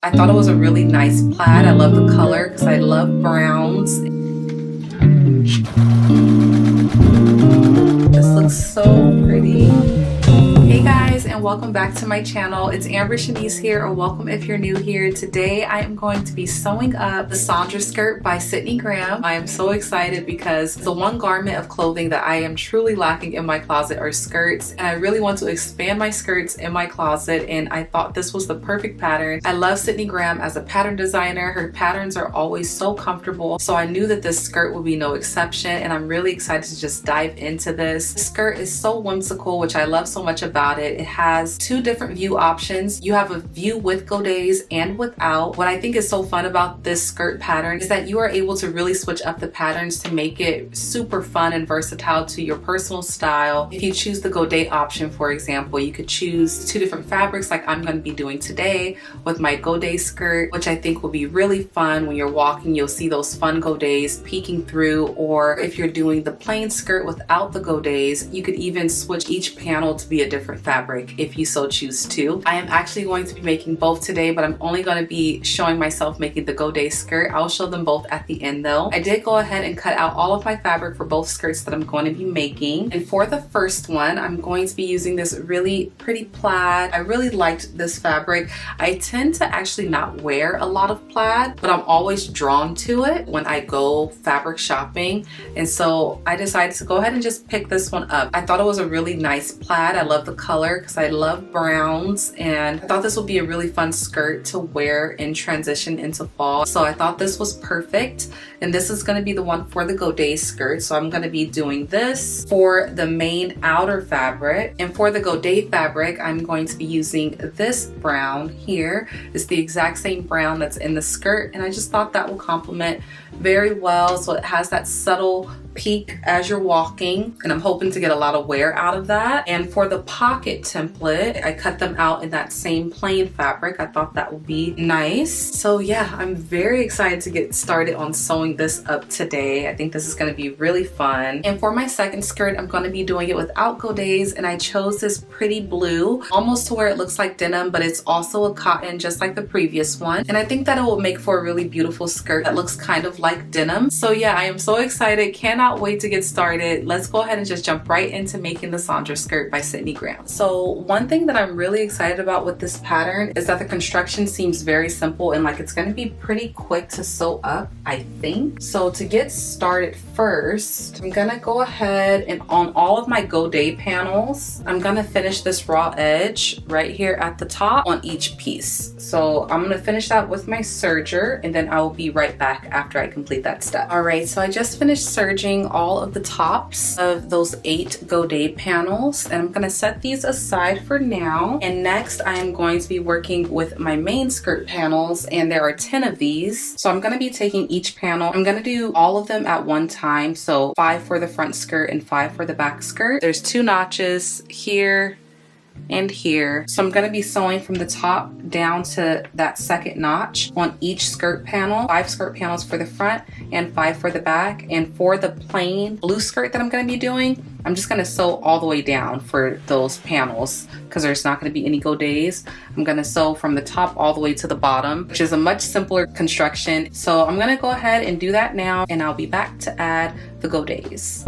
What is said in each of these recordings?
I thought it was a really nice plaid. I love the color because I love browns. This looks so pretty. Hey guys, and welcome back to my channel. It's Shanice here, or welcome if you're new here. Today I am going to be sewing up the Saundra Skirt by Sydney Graham. I am so excited because the one garment of clothing that I am truly lacking in my closet are skirts, and I really want to expand my skirts in my closet, and I thought this was the perfect pattern. I love Sydney Graham as a pattern designer. Her patterns are always so comfortable, so I knew that this skirt would be no exception, and I'm really excited to just dive into this. The skirt is so whimsical, which I love so much about it. It has two different view options. You have a view with godets and without. What I think is so fun about this skirt pattern is that you are able to really switch up the patterns to make it super fun and versatile to your personal style. If you choose the godet option, for example, you could choose two different fabrics like I'm going to be doing today with my godet skirt, which I think will be really fun. When you're walking, you'll see those fun godets peeking through, or if you're doing the plain skirt without the godets, you could even switch each panel to be a different fabric if you so choose to. I am actually going to be making both today, but I'm only going to be showing myself making the godet skirt. I'll show them both at the end though. I did go ahead and cut out all of my fabric for both skirts that I'm going to be making. And for the first one, I'm going to be using this really pretty plaid. I really liked this fabric. I tend to actually not wear a lot of plaid, but I'm always drawn to it when I go fabric shopping. And so I decided to go ahead and just pick this one up. I thought it was a really nice plaid. I love the color because I love browns, and I thought this would be a really fun skirt to wear in transition into fall. So I thought this was perfect, and this is going to be the one for the godet skirt. So I'm going to be doing this for the main outer fabric, and for the godet fabric I'm going to be using this brown here. It's the exact same brown that's in the skirt, and I just thought that will complement very well. So it has that subtle peak as you're walking, and I'm hoping to get a lot of wear out of that. And for the pocket template, I cut them out in that same plain fabric. I thought that would be nice. So yeah, I'm very excited to get started on sewing this up today. I think this is going to be really fun. And for my second skirt, I'm going to be doing it without godets, and I chose this pretty blue, almost to where it looks like denim, but it's also a cotton just like the previous one. And I think that it will make for a really beautiful skirt that looks kind of like denim. So yeah, I am so excited. Cannot wait to get started. Let's go ahead and just jump right into making the Saundra Skirt by Sydney Graham. So one thing that I'm really excited about with this pattern is that the construction seems very simple, and like it's going to be pretty quick to sew up, I think. So to get started first, I'm gonna go ahead and on all of my godet panels, I'm gonna finish this raw edge right here at the top on each piece. So I'm gonna finish that with my serger, and then I will be right back after I complete that step. All right, so I just finished serging all of the tops of those 8 godet panels, and I'm gonna set these aside for now. And next I am going to be working with my main skirt panels, and there are 10 of these. So I'm gonna be taking each panel. I'm gonna do all of them at one time. So 5 for the front skirt and 5 for the back skirt. There's 2 notches here and here. So I'm going to be sewing from the top down to that second notch on each skirt panel. 5 skirt panels for the front and 5 for the back. And for the plain blue skirt that I'm going to be doing, I'm just going to sew all the way down for those panels because there's not going to be any godets. I'm going to sew from the top all the way to the bottom, which is a much simpler construction. So I'm going to go ahead and do that now, and I'll be back to add the godets.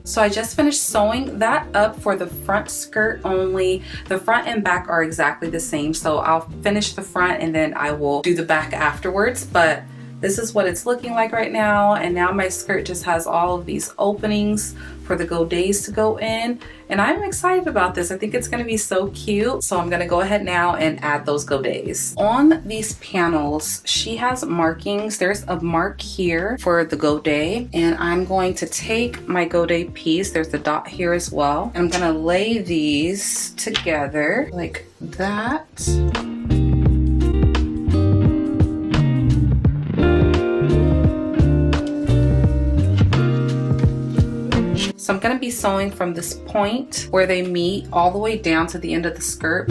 So I just finished sewing that up for the front skirt only. The front and back are exactly the same. So I'll finish the front and then I will do the back afterwards. But this is what it's looking like right now. And now my skirt just has all of these openings for the godets to go in. And I'm excited about this. I think it's gonna be so cute. So I'm gonna go ahead now and add those godets. On these panels, she has markings. There's a mark here for the godet. And I'm going to take my godet piece. There's the dot here as well. I'm gonna lay these together like that. sewing from this point where they meet all the way down to the end of the skirt.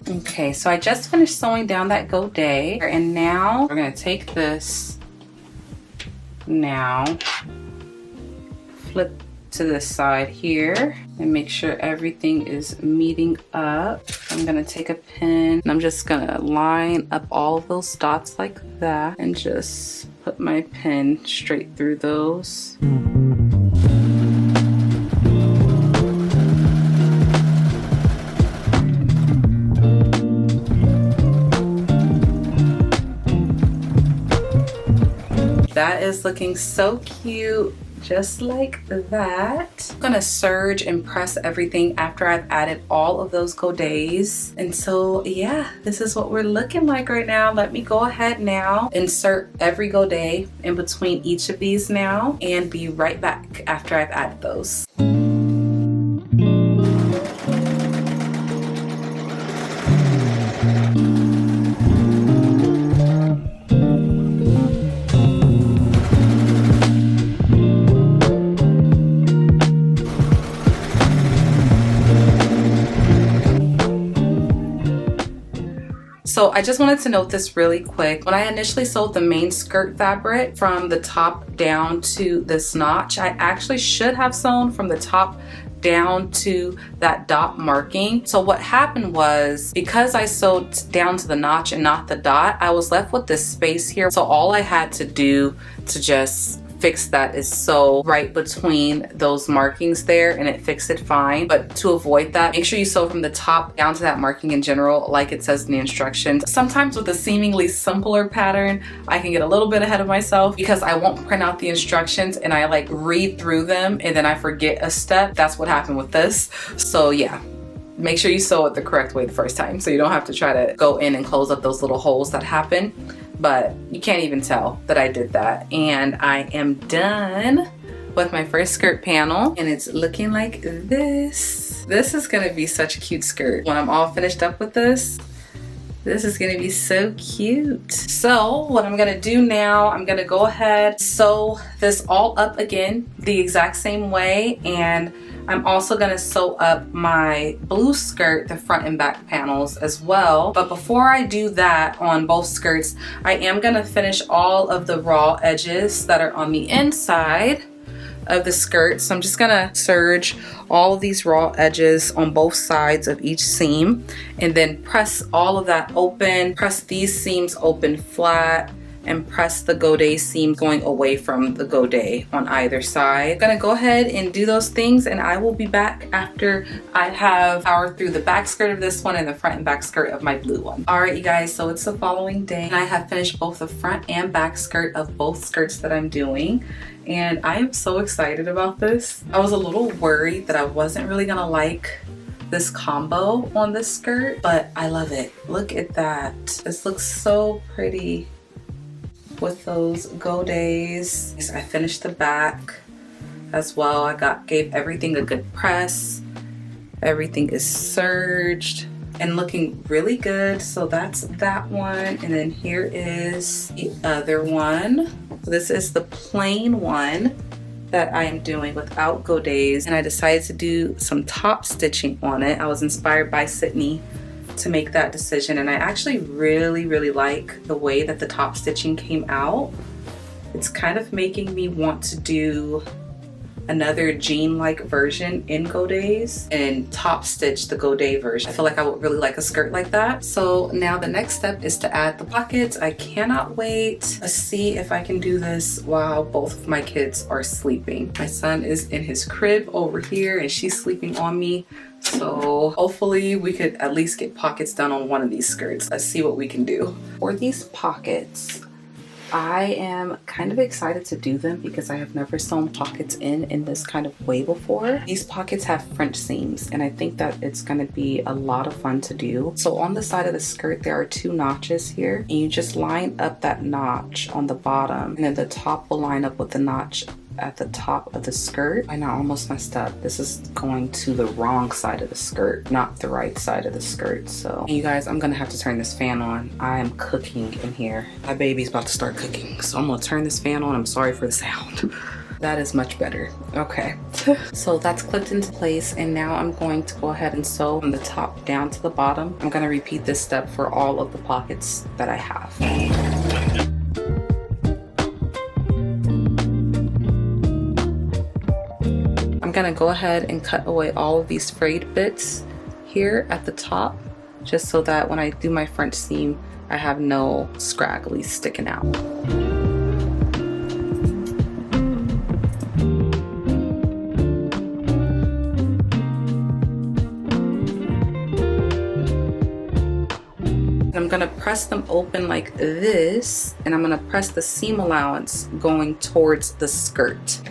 Okay, so I just finished sewing down that godet, and now we're gonna take this, now flip to this side here and make sure everything is meeting up. I'm gonna take a pin and I'm just gonna line up all of those dots like that and just put my pin straight through those. That is looking so cute, just like that. I'm gonna serge and press everything after I've added all of those godets. And so yeah, this is what we're looking like right now. Let me go ahead now, insert every godet in between each of these now, and be right back after I've added those. So I just wanted to note this really quick. When I initially sewed the main skirt fabric from the top down to this notch, I actually should have sewn from the top down to that dot marking. So what happened was, because I sewed down to the notch and not the dot, I was left with this space here. So all I had to do to just fix that is sew right between those markings there, and it fixed it fine. But to avoid that, make sure you sew from the top down to that marking in general, like it says in the instructions. Sometimes with a seemingly simpler pattern, I can get a little bit ahead of myself because I won't print out the instructions and I like read through them and then I forget a step. That's what happened with this. So yeah, make sure you sew it the correct way the first time so you don't have to try to go in and close up those little holes that happen. But you can't even tell that I did that. And I am done with my first skirt panel, and it's looking like this. This is gonna be such a cute skirt. When I'm all finished up with this is gonna be so cute. So what I'm gonna do now, I'm gonna go ahead, sew this all up again the exact same way, and I'm also gonna sew up my blue skirt, the front and back panels as well. But before I do that on both skirts, I am gonna finish all of the raw edges that are on the inside of the skirt. So I'm just gonna serge all of these raw edges on both sides of each seam and then press all of that open, press these seams open flat, and press the godet seam going away from the godet on either side. I'm gonna go ahead and do those things, and I will be back after I have powered through the back skirt of this one and the front and back skirt of my blue one. All right, you guys, so it's the following day and I have finished both the front and back skirt of both skirts that I'm doing. And I am so excited about this. I was a little worried that I wasn't really gonna like this combo on this skirt, but I love it. Look at that. This looks so pretty with those godets. I finished the back as well. I gave everything a good press. Everything is serged and looking really good. So that's that one. And then here is the other one. This is the plain one that I am doing without godets. And I decided to do some top stitching on it. I was inspired by Sydney to make that decision, and I actually really like the way that the top stitching came out. It's kind of making me want to do another jean-like version in godets and top stitch the godet version. I feel like I would really like a skirt like that. So now the next step is to add the pockets. I cannot wait to see if I can do this while both of my kids are sleeping. My son is in his crib over here and she's sleeping on me. So hopefully we could at least get pockets done on one of these skirts. Let's see what we can do. For these pockets, I am kind of excited to do them because I have never sewn pockets in this kind of way before. These pockets have French seams and I think that it's going to be a lot of fun to do. So on the side of the skirt there are 2 notches here, and you just line up that notch on the bottom, and then the top will line up with the notch at the top of the skirt. I know I almost messed up. This is going to the wrong side of the skirt, not the right side of the skirt. So you guys, I'm gonna have to turn this fan on. I am cooking in here. My baby's about to start cooking. So I'm gonna turn this fan on. I'm sorry for the sound. That is much better. Okay. So that's clipped into place, and now I'm going to go ahead and sew from the top down to the bottom. I'm gonna repeat this step for all of the pockets that I have. I'm gonna go ahead and cut away all of these frayed bits here at the top, just so that when I do my front seam, I have no scragglies sticking out. I'm gonna press them open like this, and I'm gonna press the seam allowance going towards the skirt.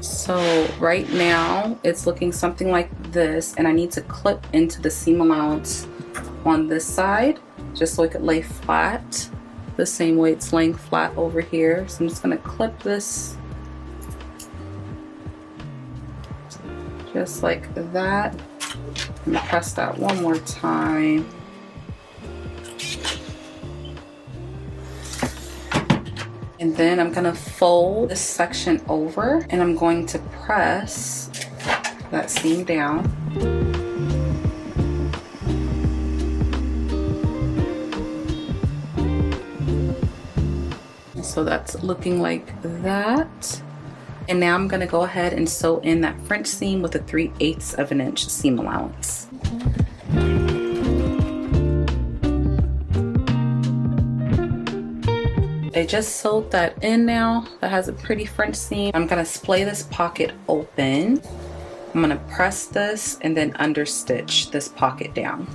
So right now it's looking something like this, and I need to clip into the seam allowance on this side just so it could lay flat the same way it's laying flat over here. So I'm just gonna clip this just like that. I'm gonna press that one more time. And then I'm gonna fold this section over, and I'm going to press that seam down. So that's looking like that. And now I'm gonna go ahead and sew in that French seam with a 3/8 of an inch seam allowance. I just sewed that in now. That has a pretty French seam. I'm gonna splay this pocket open. I'm gonna press this and then understitch this pocket down.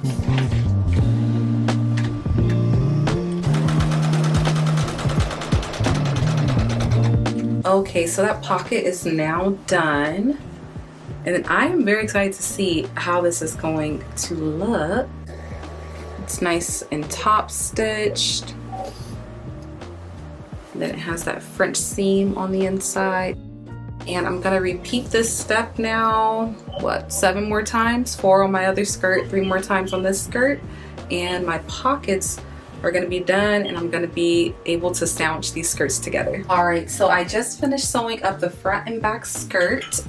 Okay, so that pocket is now done. And then I am very excited to see how this is going to look. It's nice and top stitched. Then it has that French seam on the inside. And I'm gonna repeat this step now, 7 more times? 4 on my other skirt, 3 more times on this skirt. And my pockets are gonna be done, and I'm gonna be able to sandwich these skirts together. All right, so I just finished sewing up the front and back skirt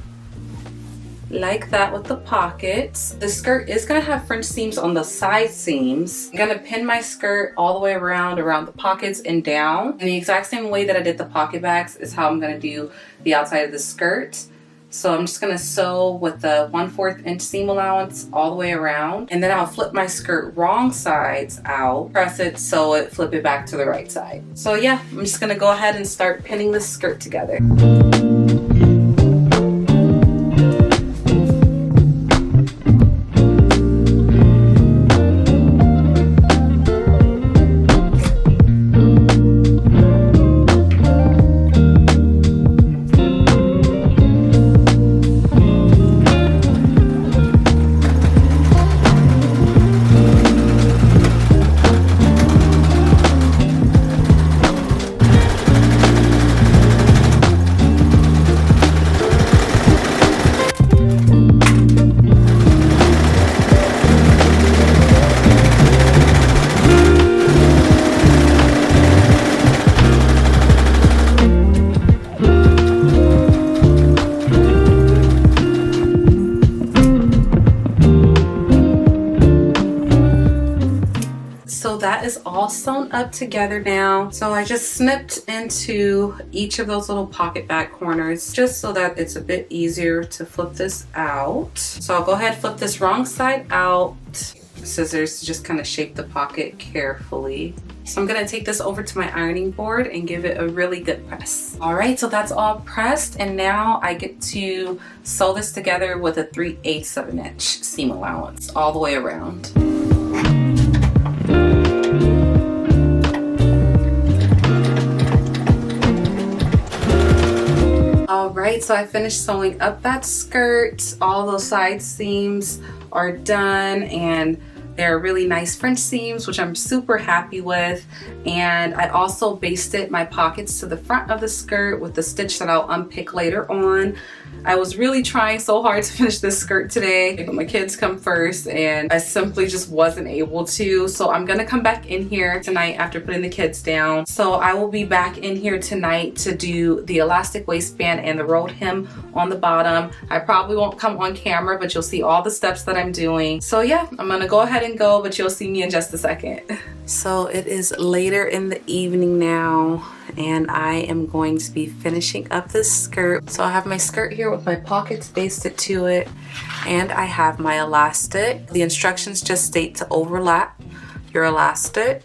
like that with the pockets. The skirt is gonna have French seams on the side seams. I'm gonna pin my skirt all the way around the pockets and down. And the exact same way that I did the pocket backs is how I'm gonna do the outside of the skirt. So I'm just gonna sew with the 1/4 inch seam allowance all the way around, and then I'll flip my skirt wrong sides out, press it, sew it, flip it back to the right side. So yeah, I'm just gonna go ahead and start pinning this skirt together. So that is all sewn up together now. So I just snipped into each of those little pocket back corners just so that it's a bit easier to flip this out. So I'll go ahead and flip this wrong side out. Scissors to just kind of shape the pocket carefully. So I'm gonna take this over to my ironing board and give it a really good press. All right, so that's all pressed, and now I get to sew this together with a 3/8 of an inch seam allowance all the way around. All right, so I finished sewing up that skirt. All those side seams are done, and They're really nice French seams, which I'm super happy with. And I also basted my pockets to the front of the skirt with the stitch that I'll unpick later on. I was really trying so hard to finish this skirt today, but my kids come first and I simply just wasn't able to. So I'm gonna come back in here tonight after putting the kids down. So I will be back in here tonight to do the elastic waistband and the rolled hem on the bottom. I probably won't come on camera, but you'll see all the steps that I'm doing. So yeah, I'm gonna go ahead and go, but you'll see me in just a second. So it is later in the evening now, and I am going to be finishing up this skirt. So I have my skirt here with my pockets basted to it, and I have my elastic. The instructions just state to overlap your elastic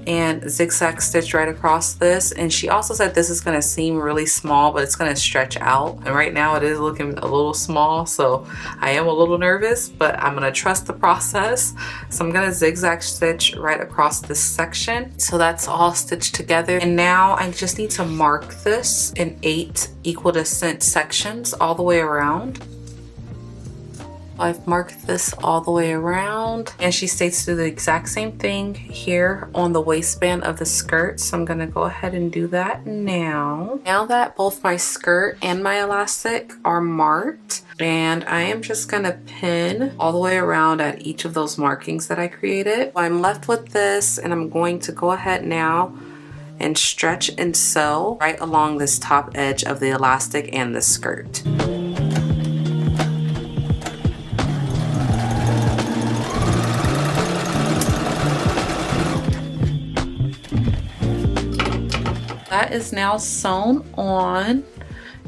and zigzag stitch right across this. And she also said this is gonna seem really small, but it's gonna stretch out. And right now it is looking a little small, so I am a little nervous, but I'm gonna trust the process. So I'm gonna zigzag stitch right across this section. So that's all stitched together. And now I just need to mark this in 8 equidistant sections all the way around. I've marked this all the way around, and she states to do the exact same thing here on the waistband of the skirt. So I'm gonna go ahead and do that now. Now that both my skirt and my elastic are marked, and I am just gonna pin all the way around at each of those markings that I created. I'm left with this, and I'm going to go ahead now and stretch and sew right along this top edge of the elastic and the skirt. That is now sewn on,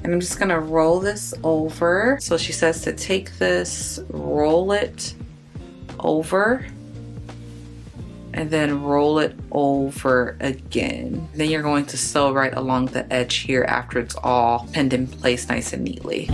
and I'm just gonna roll this over. So she says to take this, roll it over, and then roll it over again. Then you're going to sew right along the edge here after it's all pinned in place nice and neatly.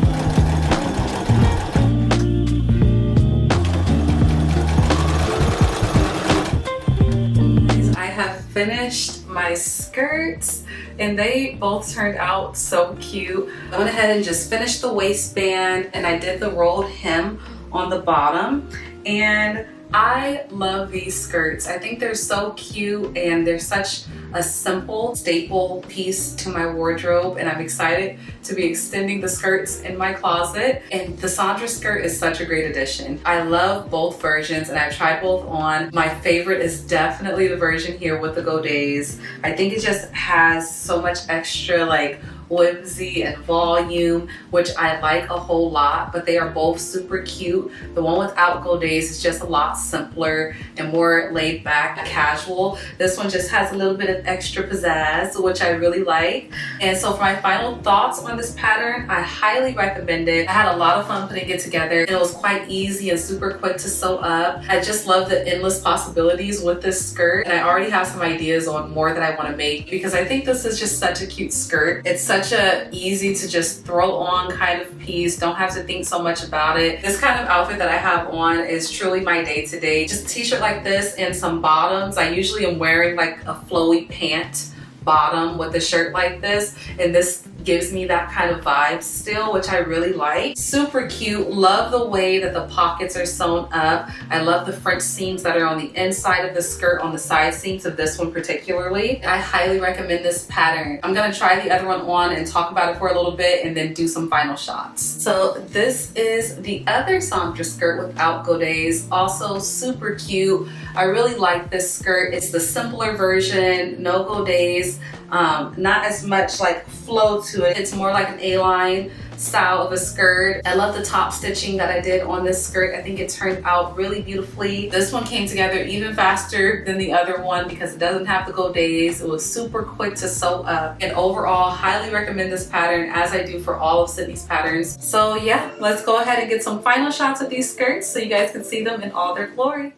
I have finished my skirts, and they both turned out so cute. I went ahead and just finished the waistband, and I did the rolled hem on the bottom, and I love these skirts. I think they're so cute, and they're such a simple staple piece to my wardrobe, and I'm excited to be extending the skirts in my closet. And the Saundra skirt is such a great addition. I love both versions, and I've tried both on. My favorite is definitely the version here with the godets. I think it just has so much extra like whimsy and volume, which I like a whole lot, but they are both super cute. The one without godets is just a lot simpler and more laid back, casual. This one just has a little bit of extra pizzazz, which I really like. And so for my final thoughts on this pattern, I highly recommend it. I had a lot of fun putting it together. It was quite easy and super quick to sew up. I just love the endless possibilities with this skirt, and I already have some ideas on more that I want to make because I think this is just such a cute skirt. It's such a easy to just throw on kind of piece. Don't have to think so much about it. This kind of outfit that I have on is truly my day-to-day. Just a t-shirt like this and some bottoms. I usually am wearing like a flowy pant bottom with a shirt like this, and this gives me that kind of vibe still, which I really like. Super cute. Love the way that the pockets are sewn up. I love the French seams that are on the inside of the skirt, on the side seams of this one particularly. I highly recommend this pattern. I'm gonna try the other one on and talk about it for a little bit and then do some final shots. So this is the other Saundra skirt without godets. Also super cute. I really like this skirt. It's the simpler version, no godets. Not as much like flow to it. It's more like an A-line style of a skirt. I love the top stitching that I did on this skirt. I think it turned out really beautifully. This one came together even faster than the other one because it doesn't have the godets. It was super quick to sew up, and overall highly recommend this pattern, as I do for all of Sydney's patterns. So yeah, let's go ahead and get some final shots of these skirts so you guys can see them in all their glory.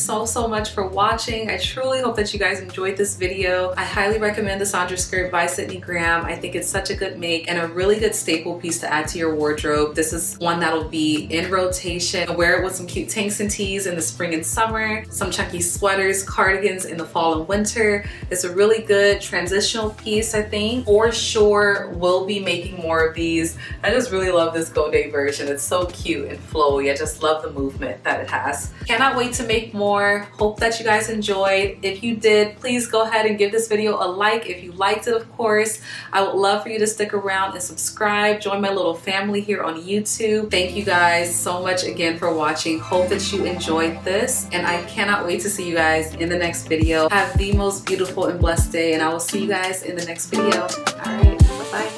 so much for watching. I truly hope that you guys enjoyed this video. I highly recommend the Saundra Skirt by Sydney Graham. I think it's such a good make and a really good staple piece to add to your wardrobe. This is one that'll be in rotation. Wear it with some cute tanks and tees in the spring and summer, some chunky sweaters, cardigans in the fall and winter. It's a really good transitional piece, I think. For sure, we'll be making more of these. I just really love this Godet version. It's so cute and flowy. I just love the movement that it has. Cannot wait to make more. Hope that you guys enjoyed. If you did, please go ahead and give this video a like if you liked it, of course. I would love for you to stick around and subscribe. Join my little family here on YouTube. Thank you guys so much again for watching. Hope that you enjoyed this, and I cannot wait to see you guys in the next video. Have the most beautiful and blessed day, and I will see you guys in the next video. All right, bye-bye.